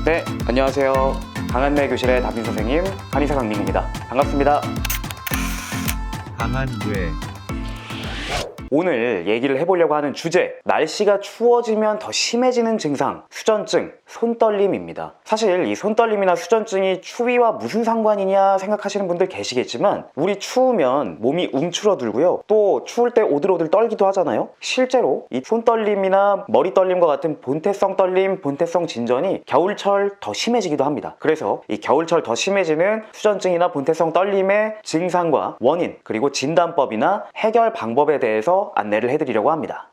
네, 안녕하세요. 강한뇌 교실의 담임 선생님 한의사 강민구입니다. 반갑습니다. 강한뇌 오늘 얘기를 해보려고 하는 주제, 날씨가 추워지면 더 심해지는 증상, 수전증, 손떨림입니다. 사실 이 손떨림이나 수전증이 추위와 무슨 상관이냐 생각하시는 분들 계시겠지만, 우리 추우면 몸이 움츠러들고요, 또 추울 때 오들오들 떨기도 하잖아요. 실제로 이 손떨림이나 머리떨림과 같은 본태성 떨림, 본태성 진전이 겨울철 더 심해지기도 합니다. 그래서 이 겨울철 더 심해지는 수전증이나 본태성 떨림의 증상과 원인, 그리고 진단법이나 해결 방법에 대해서 안내를 해드리려고 합니다.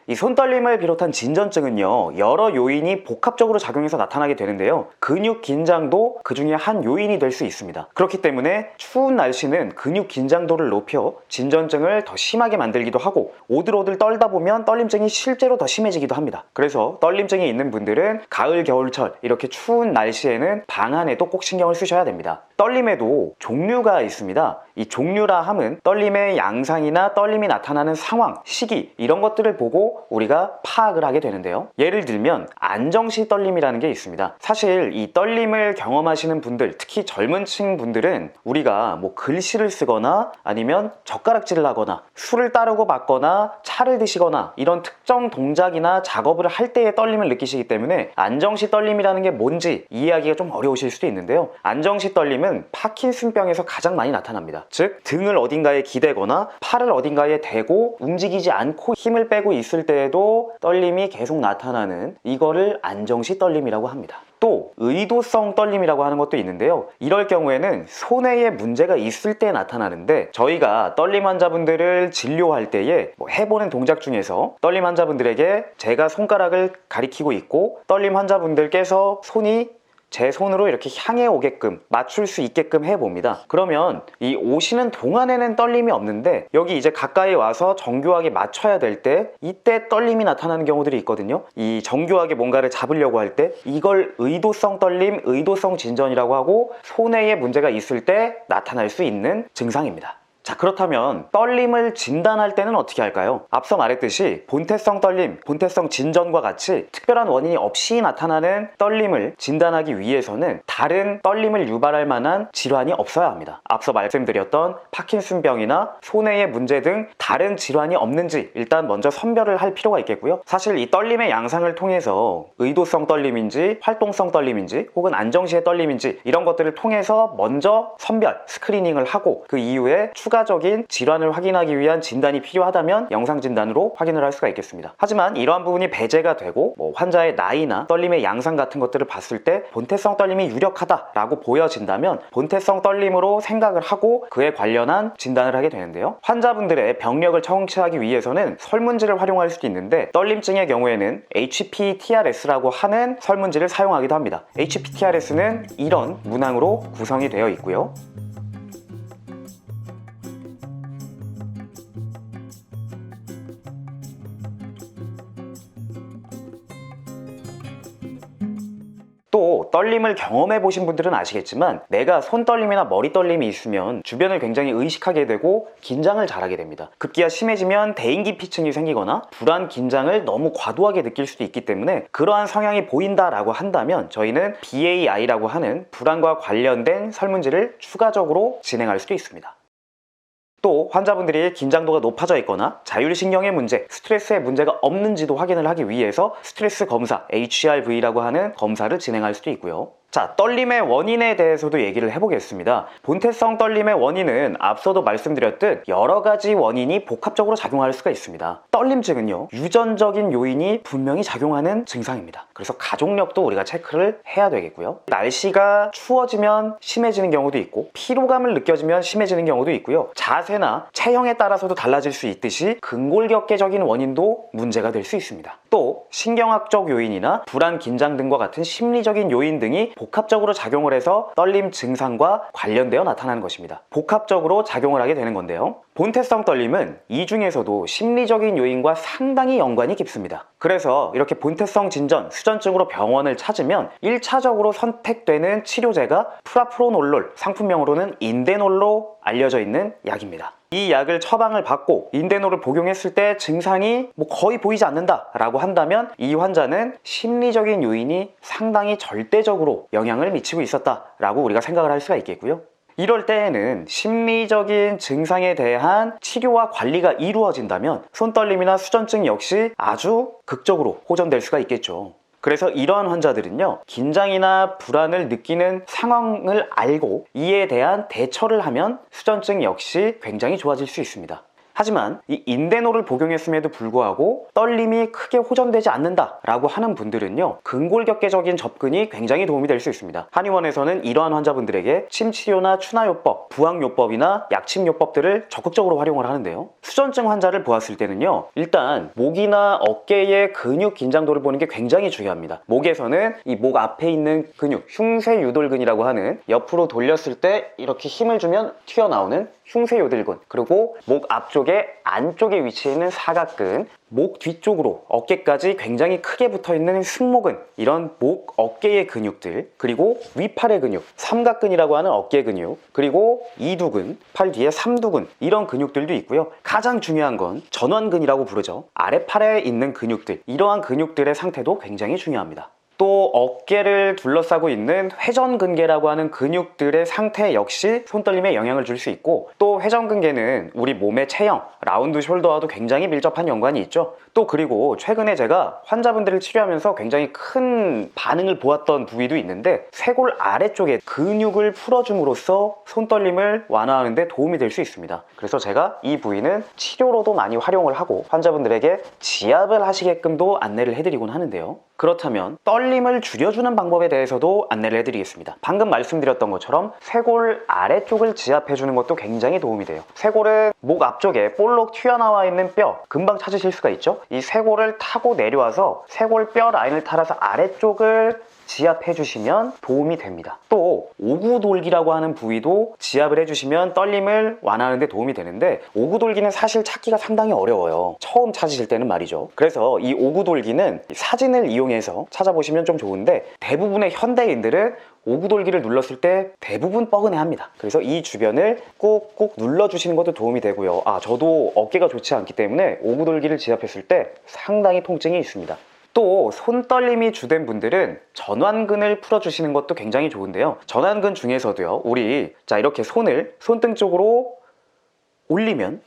이 손떨림을 비롯한 진전증은요, 여러 요인이 복합적으로 작용해서 나타나게 되는데요, 근육 긴장도 그 중에 한 요인이 될 수 있습니다. 그렇기 때문에 추운 날씨는 근육 긴장도를 높여 진전증을 더 심하게 만들기도 하고, 오들오들 떨다 보면 떨림증이 실제로 더 심해지기도 합니다. 그래서 떨림증이 있는 분들은 가을, 겨울철 이렇게 추운 날씨에는 방한에도 꼭 신경을 쓰셔야 됩니다. 떨림에도 종류가 있습니다. 이 종류라 함은 떨림의 양상이나 떨림이 나타나는 상황, 시기 이런 것들을 보고 우리가 파악을 하게 되는데요, 예를 들면 안정시 떨림이라는 게 있습니다. 사실 이 떨림을 경험하시는 분들, 특히 젊은 층 분들은 우리가 뭐 글씨를 쓰거나 아니면 젓가락질을 하거나 술을 따르고 맞거나 차를 드시거나 이런 특정 동작이나 작업을 할 때의 떨림을 느끼시기 때문에 안정시 떨림이라는 게 뭔지 이해하기가 좀 어려우실 수도 있는데요, 안정시 떨림은 파킨슨병에서 가장 많이 나타납니다. 즉, 등을 어딘가에 기대거나 팔을 어딘가에 대고 움직이지 않고 힘을 빼고 있을 때에도 떨림이 계속 나타나는, 이거를 안정시 떨림이라고 합니다. 또 의도성 떨림이라고 하는 것도 있는데요, 이럴 경우에는 손해에 문제가 있을 때 나타나는데, 저희가 떨림 환자분들을 진료할 때에 해보는 동작 중에서 떨림 환자분들에게 제가 손가락을 가리키고 있고 떨림 환자분들께서 손이 제 손으로 이렇게 향해 오게끔 맞출 수 있게끔 해봅니다. 그러면 이 오시는 동안에는 떨림이 없는데, 여기 이제 가까이 와서 정교하게 맞춰야 될 때 이때 떨림이 나타나는 경우들이 있거든요. 이 정교하게 뭔가를 잡으려고 할 때 이걸 의도성 떨림, 의도성 진전이라고 하고, 손해에 문제가 있을 때 나타날 수 있는 증상입니다. 자, 그렇다면 떨림을 진단할 때는 어떻게 할까요? 앞서 말했듯이 본태성 떨림, 본태성 진전과 같이 특별한 원인이 없이 나타나는 떨림을 진단하기 위해서는 다른 떨림을 유발할 만한 질환이 없어야 합니다. 앞서 말씀드렸던 파킨슨병이나 손해의 문제 등 다른 질환이 없는지 일단 먼저 선별을 할 필요가 있겠고요. 사실 이 떨림의 양상을 통해서 의도성 떨림인지 활동성 떨림인지 혹은 안정시의 떨림인지 이런 것들을 통해서 먼저 선별, 스크리닝을 하고, 그 이후에 추가적인 질환을 확인하기 위한 진단이 필요하다면 영상 진단으로 확인을 할 수가 있겠습니다. 하지만 이러한 부분이 배제가 되고 환자의 나이나 떨림의 양상 같은 것들을 봤을 때 본태성 떨림이 유력하다라고 보여진다면 본태성 떨림으로 생각을 하고 그에 관련한 진단을 하게 되는데요, 환자분들의 병력을 청취하기 위해서는 설문지를 활용할 수도 있는데, 떨림증의 경우에는 HPTRS라고 하는 설문지를 사용하기도 합니다. HPTRS는 이런 문항으로 구성이 되어 있고요, 또 떨림을 경험해 보신 분들은 아시겠지만, 내가 손떨림이나 머리떨림이 있으면 주변을 굉장히 의식하게 되고 긴장을 잘하게 됩니다. 급기야 심해지면 대인기피증이 생기거나 불안, 긴장을 너무 과도하게 느낄 수도 있기 때문에, 그러한 성향이 보인다라고 한다면 저희는 BAI라고 하는 불안과 관련된 설문지를 추가적으로 진행할 수도 있습니다. 또 환자분들이 긴장도가 높아져 있거나 자율신경의 문제, 스트레스의 문제가 없는지도 확인을 하기 위해서 스트레스 검사, HRV라고 하는 검사를 진행할 수도 있고요. 자, 떨림의 원인에 대해서도 얘기를 해보겠습니다. 본태성 떨림의 원인은 앞서도 말씀드렸듯 여러 가지 원인이 복합적으로 작용할 수가 있습니다. 떨림증은요, 유전적인 요인이 분명히 작용하는 증상입니다. 그래서 가족력도 우리가 체크를 해야 되겠고요, 날씨가 추워지면 심해지는 경우도 있고, 피로감을 느껴지면 심해지는 경우도 있고요, 자세나 체형에 따라서도 달라질 수 있듯이 근골격계적인 원인도 문제가 될 수 있습니다. 또 신경학적 요인이나 불안, 긴장 등과 같은 심리적인 요인 등이 복합적으로 작용을 해서 떨림 증상과 관련되어 나타나는 것입니다. 복합적으로 작용을 하게 되는 건데요, 본태성 떨림은 이 중에서도 심리적인 요인과 상당히 연관이 깊습니다. 그래서 이렇게 본태성 진전, 수전증으로 병원을 찾으면 1차적으로 선택되는 치료제가 프라프로놀롤, 상품명으로는 인데놀로 알려져 있는 약입니다. 이 약을 처방을 받고 인대노를 복용했을 때 증상이 거의 보이지 않는다라고 한다면 이 환자는 심리적인 요인이 상당히 절대적으로 영향을 미치고 있었다라고 우리가 생각을 할 수가 있겠고요. 이럴 때에는 심리적인 증상에 대한 치료와 관리가 이루어진다면 손떨림이나 수전증 역시 아주 극적으로 호전될 수가 있겠죠. 그래서 이러한 환자들은요, 긴장이나 불안을 느끼는 상황을 알고 이에 대한 대처를 하면 수전증 역시 굉장히 좋아질 수 있습니다. 하지만 이 인대노를 복용했음에도 불구하고 떨림이 크게 호전되지 않는다라고 하는 분들은요, 근골격계적인 접근이 굉장히 도움이 될 수 있습니다. 한의원에서는 이러한 환자분들에게 침치료나 추나요법, 부항요법이나 약침요법들을 적극적으로 활용을 하는데요. 수전증 환자를 보았을 때는요, 일단 목이나 어깨의 근육 긴장도를 보는 게 굉장히 중요합니다. 목에서는 이 목 앞에 있는 근육, 흉쇄유돌근이라고 하는 옆으로 돌렸을 때 이렇게 힘을 주면 튀어나오는 흉쇄요들근, 그리고 목 앞쪽에 안쪽에 위치해 있는 사각근, 목 뒤쪽으로 어깨까지 굉장히 크게 붙어있는 승모근, 이런 목, 어깨의 근육들, 그리고 위팔의 근육, 삼각근이라고 하는 어깨 근육, 그리고 이두근, 팔 뒤에 삼두근, 이런 근육들도 있고요. 가장 중요한 건 전완근이라고 부르죠. 아랫팔에 있는 근육들, 이러한 근육들의 상태도 굉장히 중요합니다. 또 어깨를 둘러싸고 있는 회전근개라고 하는 근육들의 상태 역시 손떨림에 영향을 줄 수 있고, 또 회전근개는 우리 몸의 체형, 라운드 숄더와도 굉장히 밀접한 연관이 있죠. 또 그리고 최근에 제가 환자분들을 치료하면서 굉장히 큰 반응을 보았던 부위도 있는데, 쇄골 아래쪽에 근육을 풀어줌으로써 손떨림을 완화하는 데 도움이 될 수 있습니다. 그래서 제가 이 부위는 치료로도 많이 활용을 하고 환자분들에게 지압을 하시게끔도 안내를 해드리곤 하는데요. 그렇다면 떨림을 줄여주는 방법에 대해서도 안내를 해드리겠습니다. 방금 말씀드렸던 것처럼 쇄골 아래쪽을 지압해주는 것도 굉장히 도움이 돼요. 쇄골은 목 앞쪽에 볼록 튀어나와 있는 뼈, 금방 찾으실 수가 있죠. 이 쇄골을 타고 내려와서 쇄골 뼈 라인을 따라서 아래쪽을 지압해 주시면 도움이 됩니다. 또 오구돌기라고 하는 부위도 지압을 해주시면 떨림을 완화하는 데 도움이 되는데, 오구돌기는 사실 찾기가 상당히 어려워요. 처음 찾으실 때는 말이죠. 그래서 이 오구돌기는 사진을 이용해서 찾아보시면 좀 좋은데, 대부분의 현대인들은 오구돌기를 눌렀을 때 대부분 뻐근해합니다. 그래서 이 주변을 꾹꾹 눌러주시는 것도 도움이 되고요. 저도 어깨가 좋지 않기 때문에 오구돌기를 지압했을 때 상당히 통증이 있습니다. 또 손떨림이 주된 분들은 전완근을 풀어주시는 것도 굉장히 좋은데요. 전완근 중에서도요, 우리 이렇게 손을 손등 쪽으로 올리면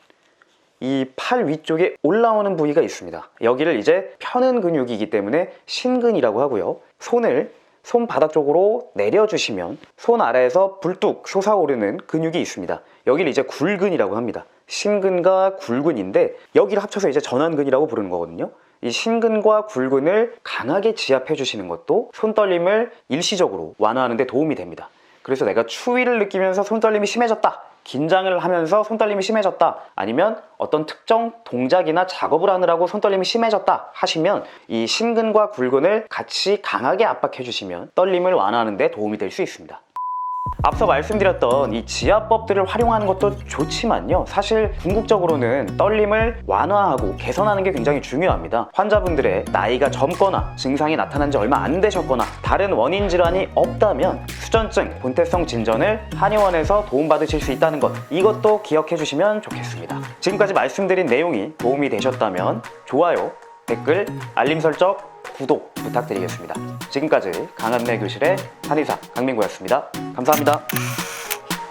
이 팔 위쪽에 올라오는 부위가 있습니다. 여기를 이제 펴는 근육이기 때문에 신근이라고 하고요. 손을 손바닥 쪽으로 내려주시면 손 아래에서 불뚝 솟아오르는 근육이 있습니다. 여기를 이제 굴근이라고 합니다. 신근과 굴근인데 여기를 합쳐서 이제 전완근이라고 부르는 거거든요. 이 신근과 굴근을 강하게 지압해 주시는 것도 손떨림을 일시적으로 완화하는 데 도움이 됩니다. 그래서 내가 추위를 느끼면서 손떨림이 심해졌다, 긴장을 하면서 손떨림이 심해졌다, 아니면 어떤 특정 동작이나 작업을 하느라고 손떨림이 심해졌다 하시면 이 신근과 굴근을 같이 강하게 압박해 주시면 떨림을 완화하는 데 도움이 될 수 있습니다. 앞서 말씀드렸던 이 지압법들을 활용하는 것도 좋지만요, 사실 궁극적으로는 떨림을 완화하고 개선하는 게 굉장히 중요합니다. 환자분들의 나이가 젊거나 증상이 나타난 지 얼마 안 되셨거나 다른 원인 질환이 없다면 수전증, 본태성 진전을 한의원에서 도움받으실 수 있다는 것, 이것도 기억해 주시면 좋겠습니다. 지금까지 말씀드린 내용이 도움이 되셨다면 좋아요, 댓글, 알림 설정, 구독 부탁드리겠습니다. 지금까지 강한내 교실의 한의사 강민구였습니다. 감사합니다.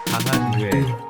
강한 뇌